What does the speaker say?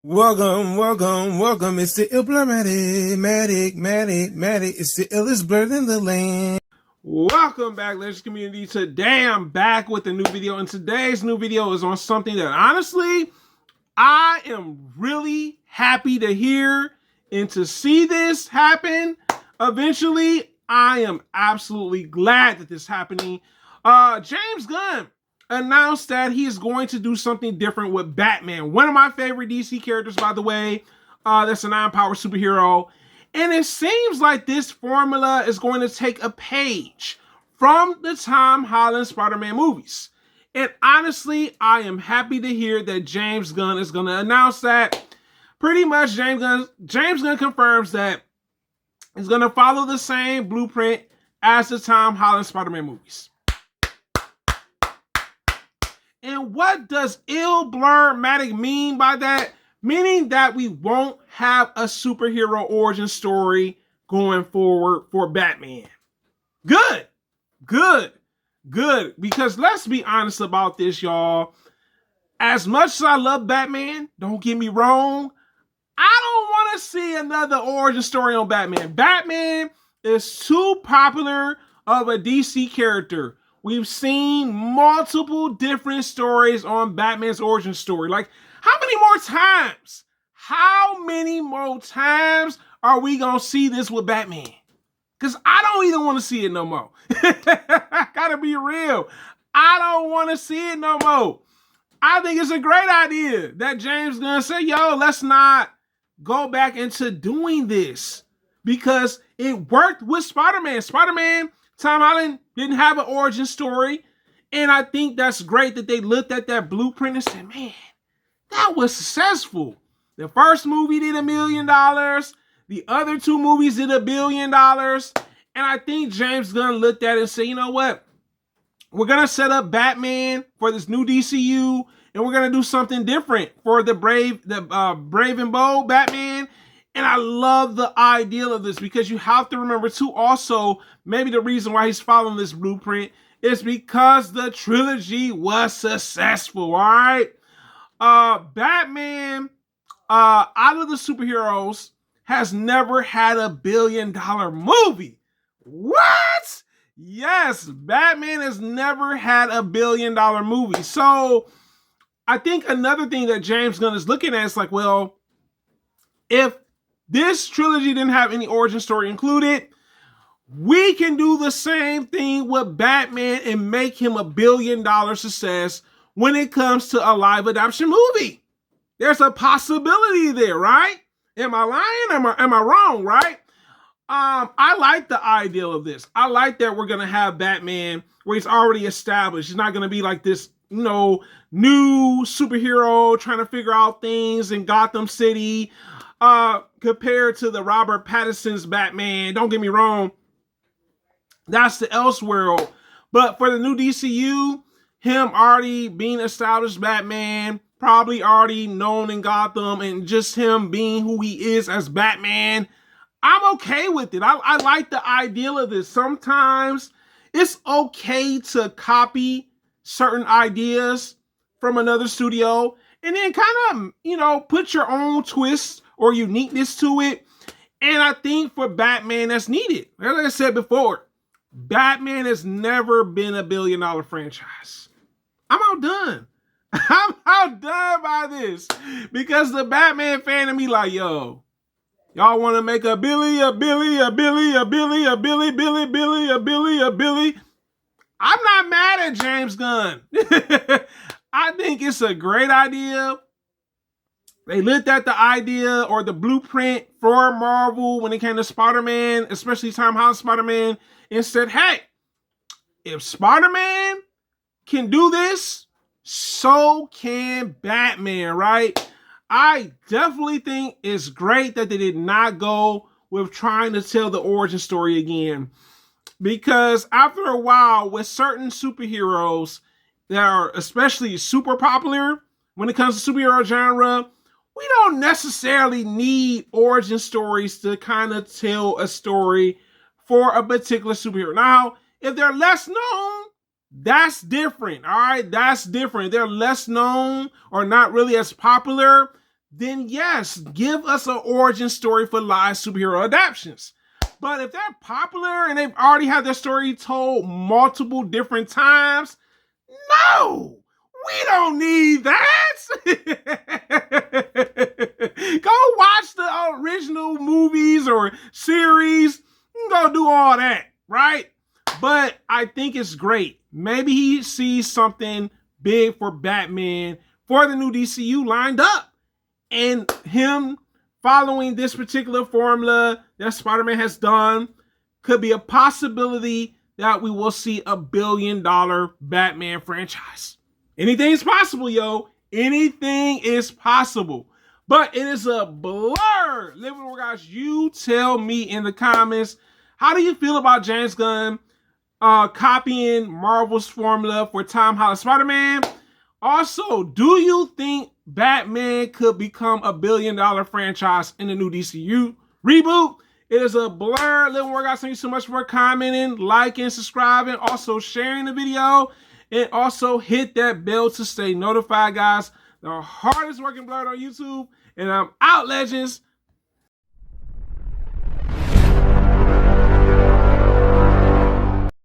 Welcome. It's the Matic. It's the illest blurred in the land. Welcome back, Legends community. Today I'm back with a new video, and today's new video is on something that honestly I am really happy to hear and to see this happen eventually. I am absolutely glad that this is happening. James Gunn announced that he is going to do something different with Batman. One of my favorite DC characters, by the way. That's a non-power superhero. And it seems like this formula is going to take a page from the Tom Holland Spiderman movies. And honestly, I am happy to hear that James Gunn is going to announce that. Pretty much, James Gunn confirms that he's going to follow the same blueprint as the Tom Holland Spider-Man movies. And what does ill-blurmatic mean by that? Meaning that we won't have a superhero origin story going forward for Batman. Good. Because let's be honest about this, y'all. As much as I love Batman, don't get me wrong, I don't want to see another origin story on Batman. Batman is too popular of a DC character. We've seen multiple different stories on Batman's origin story. Like, how many more times are we going to see this with Batman? Because I don't even want to see it no more. I gotta be real. I don't want to see it no more. I think it's a great idea that James Gunn said, yo, let's not go back into doing this. Because it worked with Spider-Man. Spider-Man, Tom Holland didn't have an origin story. And I think that's great that they looked at that blueprint and said, man, that was successful. The first movie did $1 million. The other two movies did $1 billion. And I think James Gunn looked at it and said, you know what? We're going to set up Batman for this new DCU. And we're going to do something different for the brave and bold Batman. And I love the idea of this because you have to remember too, also, maybe the reason why he's following this blueprint is because the trilogy was successful, all right? Batman, out of the superheroes, has never had $1 billion movie. What? Yes, Batman has never had $1 billion movie. So I think another thing that James Gunn is looking at is like, well, if this trilogy didn't have any origin story included, we can do the same thing with Batman and make him $1 billion success when it comes to a live adoption movie. There's a possibility there, right? Am I lying? Am I wrong, right? I like the idea of this. I like that we're going to have Batman where he's already established. He's not going to be like this, new superhero trying to figure out things in Gotham City compared to the Robert Pattinson's Batman. Don't get me wrong. That's the Elseworld. But for the new DCU, him already being established Batman, probably already known in Gotham, and just him being who he is as Batman, I'm okay with it. I like the idea of this. Sometimes it's okay to copy certain ideas from another studio and then kind of, put your own twist or uniqueness to it. And I think for Batman, that's needed. Like I said before, Batman has never been $1 billion franchise. I'm outdone. I'm outdone by this because the Batman fan of me like, yo, y'all want to make a Billy. I'm not mad at James Gunn. I think it's a great idea. They looked at the idea or the blueprint for Marvel when it came to Spider-Man, especially Tom Holland Spider-Man, and said, hey, if Spider-Man can do this, so can Batman, right? I definitely think it's great that they did not go with trying to tell the origin story again. Because after a while, with certain superheroes that are especially super popular when it comes to superhero genre, we don't necessarily need origin stories to kind of tell a story for a particular superhero. Now, if they're less known, that's different, all right? That's different. They're less known or not really as popular. then yes, give us an origin story for live superhero adaptations. But if they're popular and they've already had their story told multiple different times, no, we don't need that. Go watch the original movies or series. Go do all that, right? But I think it's great. Maybe he sees something big for Batman for the new DCU lined up. And him following this particular formula that Spider-Man has done could be a possibility that we will see a $1 billion Batman franchise. Anything is possible, yo. Anything is possible. But it is a blur. Living with guys, you tell me in the comments, how do you feel about James Gunn copying Marvel's formula for Tom Holland Spider-Man? Also, do you think Batman could become a $1 billion franchise in the new DCU reboot? It is a blur. Living workouts. Thank you so much for commenting, liking, subscribing, also sharing the video, and also hit that bell to stay notified, guys. The hardest working blurred on YouTube, and I'm out, legends.